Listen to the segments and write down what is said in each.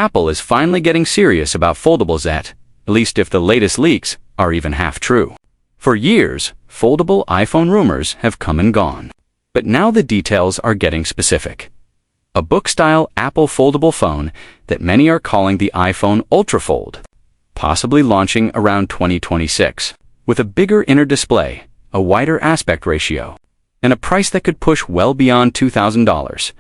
Apple is finally getting serious about foldables at least if the latest leaks are even half true. For years, foldable iPhone rumors have come and gone. But now the details are getting specific. A book-style Apple foldable phone that many are calling the iPhone Ultrafold, possibly launching around 2026, with a bigger inner display, a wider aspect ratio, and a price that could push well beyond $2,000.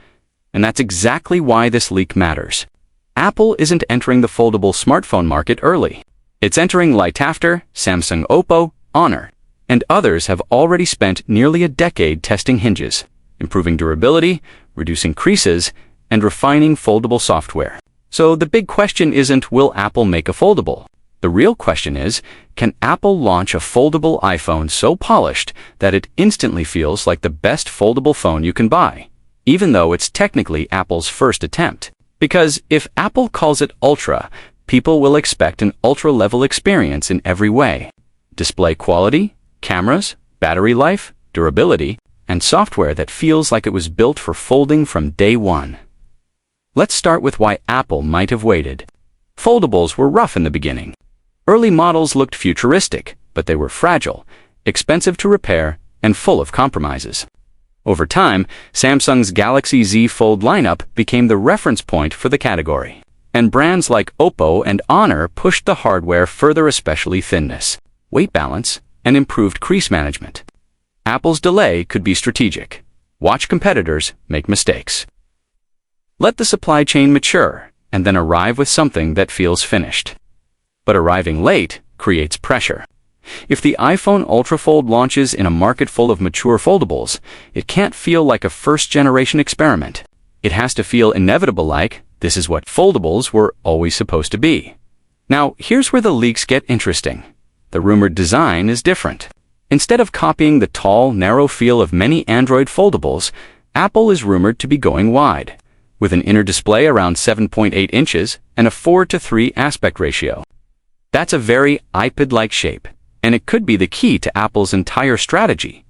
And that's exactly why this leak matters. Apple isn't entering the foldable smartphone market early. It's entering light after Samsung, Oppo, Honor, and others have already spent nearly a decade testing hinges, improving durability, reducing creases, and refining foldable software. So the big question isn't, will Apple make a foldable? The real question is, can Apple launch a foldable iPhone so polished that it instantly feels like the best foldable phone you can buy, even though it's technically Apple's first attempt? Because if Apple calls it Ultra, people will expect an ultra-level experience in every way. Display quality, cameras, battery life, durability, and software that feels like it was built for folding from day one. Let's start with why Apple might have waited. Foldables were rough in the beginning. Early models looked futuristic, but they were fragile, expensive to repair, and full of compromises. Over time, Samsung's Galaxy Z Fold lineup became the reference point for the category, and brands like Oppo and Honor pushed the hardware further, especially thinness, weight balance, and improved crease management. Apple's delay could be strategic. Watch competitors make mistakes. Let the supply chain mature, and then arrive with something that feels finished. But arriving late creates pressure. If the iPhone Ultrafold launches in a market full of mature foldables, it can't feel like a first-generation experiment. It has to feel inevitable, like this is what foldables were always supposed to be. Now, here's where the leaks get interesting. The rumored design is different. Instead of copying the tall, narrow feel of many Android foldables, Apple is rumored to be going wide, with an inner display around 7.8 inches and a 4:3 aspect ratio. That's a very iPad-like shape, and it could be the key to Apple's entire strategy.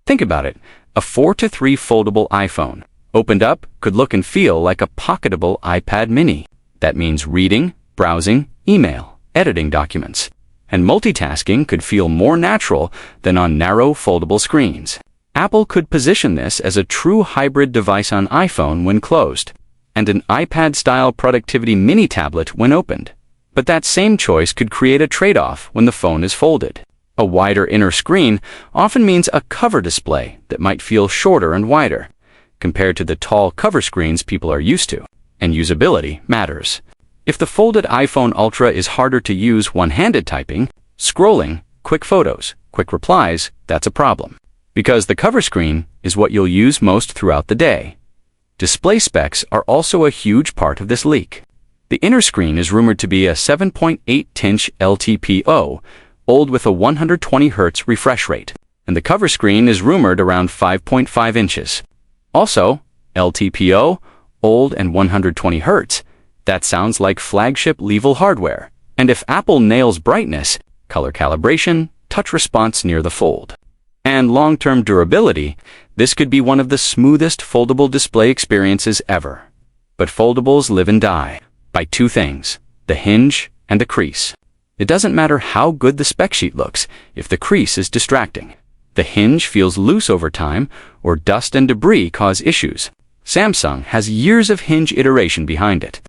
Think about it. A 4:3 foldable iPhone, opened up, could look and feel like a pocketable iPad mini. That means reading, browsing, email, editing documents, and multitasking could feel more natural than on narrow foldable screens. Apple could position this as a true hybrid device on iPhone when closed, and an iPad-style productivity mini tablet when opened. But that same choice could create a trade-off when the phone is folded. A wider inner screen often means a cover display that might feel shorter and wider, compared to the tall cover screens people are used to, and usability matters. If the folded iPhone Ultra is harder to use one-handed typing, scrolling, quick photos, quick replies, that's a problem. Because the cover screen is what you'll use most throughout the day. Display specs are also a huge part of this leak. The inner screen is rumored to be a 7.8-inch LTPO, OLED with a 120 Hz refresh rate, and the cover screen is rumored around 5.5 inches. Also, LTPO, OLED and 120 Hz, that sounds like flagship level hardware. And if Apple nails brightness, color calibration, touch response near the fold, and long-term durability, this could be one of the smoothest foldable display experiences ever. But foldables live and die by two things: the hinge and the crease. It doesn't matter how good the spec sheet looks if the crease is distracting. The hinge feels loose over time, or dust and debris cause issues. Samsung has years of hinge iteration behind it.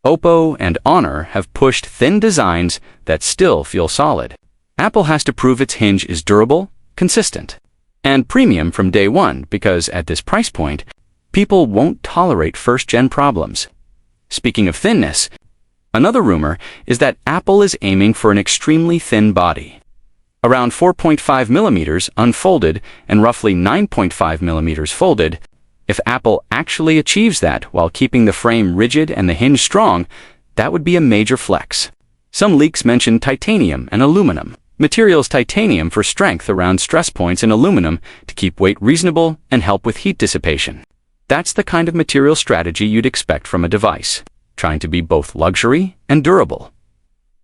Oppo and Honor have pushed thin designs that still feel solid. Apple has to prove its hinge is durable, consistent, and premium from day one, because at this price point, people won't tolerate first-gen problems. Speaking of thinness, another rumor is that Apple is aiming for an extremely thin body, around 4.5 millimeters unfolded and roughly 9.5 millimeters folded. If Apple actually achieves that while keeping the frame rigid and the hinge strong, that would be a major flex. Some leaks mention titanium and aluminum. Materials: titanium for strength around stress points and aluminum to keep weight reasonable and help with heat dissipation. That's the kind of material strategy you'd expect from a device, trying to be both luxury and durable.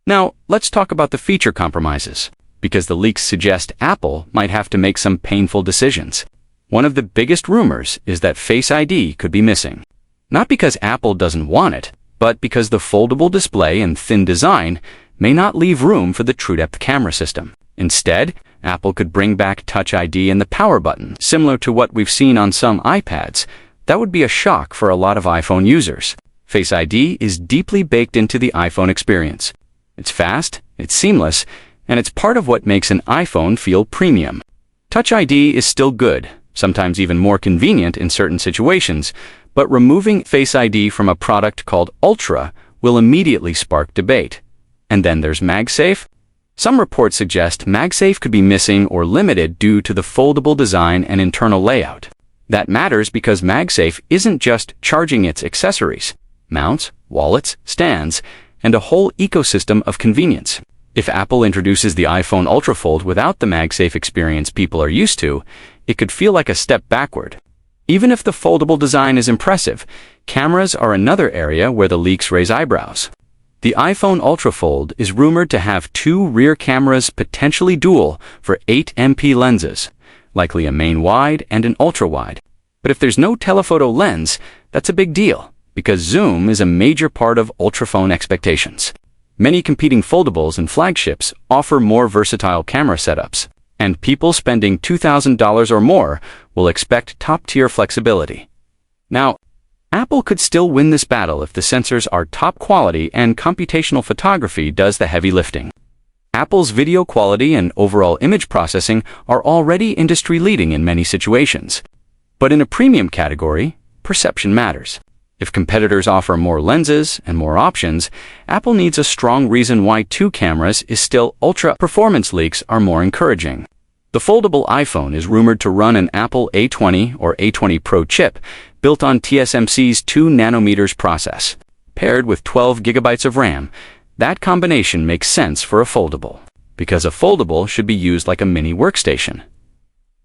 Now, let's talk about the feature compromises, because the leaks suggest Apple might have to make some painful decisions. One of the biggest rumors is that Face ID could be missing. Not because Apple doesn't want it, but because the foldable display and thin design may not leave room for the TrueDepth camera system. Instead, Apple could bring back Touch ID and the power button, similar to what we've seen on some iPads. That would be a shock for a lot of iPhone users. Face ID is deeply baked into the iPhone experience. It's fast, it's seamless, and it's part of what makes an iPhone feel premium. Touch ID is still good, sometimes even more convenient in certain situations, but removing Face ID from a product called Ultra will immediately spark debate. And then there's MagSafe. Some reports suggest MagSafe could be missing or limited due to the foldable design and internal layout. That matters because MagSafe isn't just charging its accessories, mounts, wallets, stands, and a whole ecosystem of convenience. If Apple introduces the iPhone Ultrafold without the MagSafe experience people are used to, it could feel like a step backward. Even if the foldable design is impressive, cameras are another area where the leaks raise eyebrows. The iPhone Ultrafold is rumored to have 2 rear cameras, potentially dual, for 8MP lenses, likely a main wide and an ultra-wide. But if there's no telephoto lens, that's a big deal, because zoom is a major part of ultraphone expectations. Many competing foldables and flagships offer more versatile camera setups, and people spending $2,000 or more will expect top-tier flexibility. Now, Apple could still win this battle if the sensors are top quality and computational photography does the heavy lifting. Apple's video quality and overall image processing are already industry-leading in many situations. But in a premium category, perception matters. If competitors offer more lenses and more options, Apple needs a strong reason why 2 cameras is still ultra. Performance leaks are more encouraging. The foldable iPhone is rumored to run an Apple A20 or A20 Pro chip built on TSMC's 2 nanometers process. Paired with 12 gigabytes of RAM, that combination makes sense for a foldable, because a foldable should be used like a mini workstation.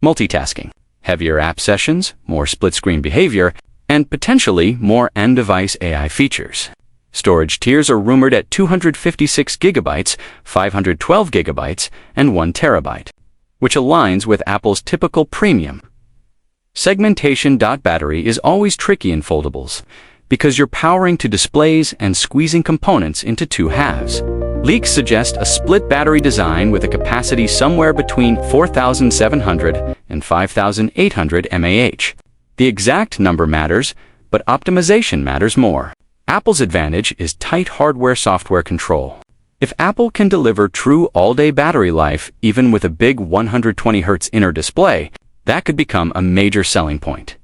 Multitasking, heavier app sessions, more split-screen behavior, and potentially more end-device AI features. Storage tiers are rumored at 256 gigabytes, 512 gigabytes, and 1 terabyte, which aligns with Apple's typical premium. Segmentation. Battery is always tricky in foldables, because you're powering to displays and squeezing components into 2 halves. Leaks suggest a split battery design with a capacity somewhere between 4,700 and 5,800 mAh. The exact number matters, but optimization matters more. Apple's advantage is tight hardware-software control. If Apple can deliver true all-day battery life, even with a big 120Hz inner display, that could become a major selling point.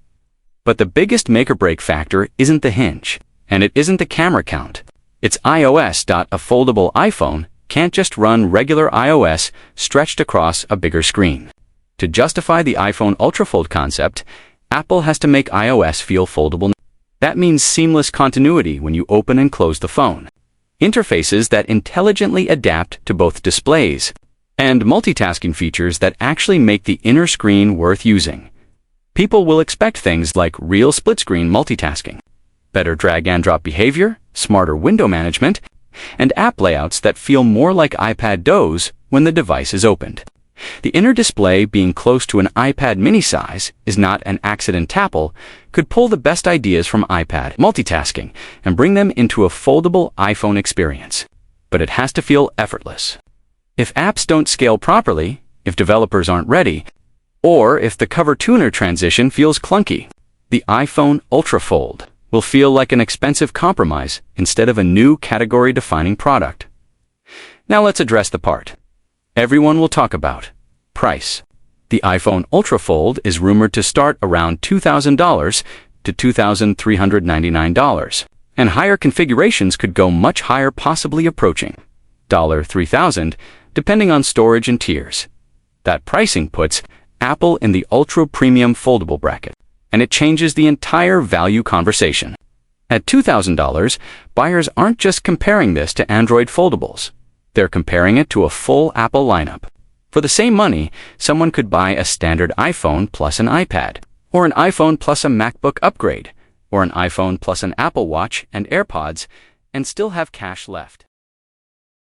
But the biggest make-or-break factor isn't the hinge, and it isn't the camera count. It's iOS. A foldable iPhone can't just run regular iOS stretched across a bigger screen. To justify the iPhone Ultrafold concept, Apple has to make iOS feel foldable. That means seamless continuity when you open and close the phone, interfaces that intelligently adapt to both displays, and multitasking features that actually make the inner screen worth using. People will expect things like real split-screen multitasking, better drag-and-drop behavior, smarter window management, and app layouts that feel more like iPad does when the device is opened. The inner display being close to an iPad mini size is not an accident. Apple could pull the best ideas from iPad multitasking and bring them into a foldable iPhone experience. But it has to feel effortless. If apps don't scale properly, if developers aren't ready, or if the cover tuner transition feels clunky, the iPhone Ultrafold will feel like an expensive compromise instead of a new category-defining product. Now let's address the part everyone will talk about: price. The iPhone Ultrafold is rumored to start around $2,000 to $2,399, and higher configurations could go much higher, possibly approaching $3,000, depending on storage and tiers. That pricing puts Apple in the ultra-premium foldable bracket, and it changes the entire value conversation. At $2,000, buyers aren't just comparing this to Android foldables. They're comparing it to a full Apple lineup. For the same money, someone could buy a standard iPhone plus an iPad, or an iPhone plus a MacBook upgrade, or an iPhone plus an Apple Watch and AirPods, and still have cash left.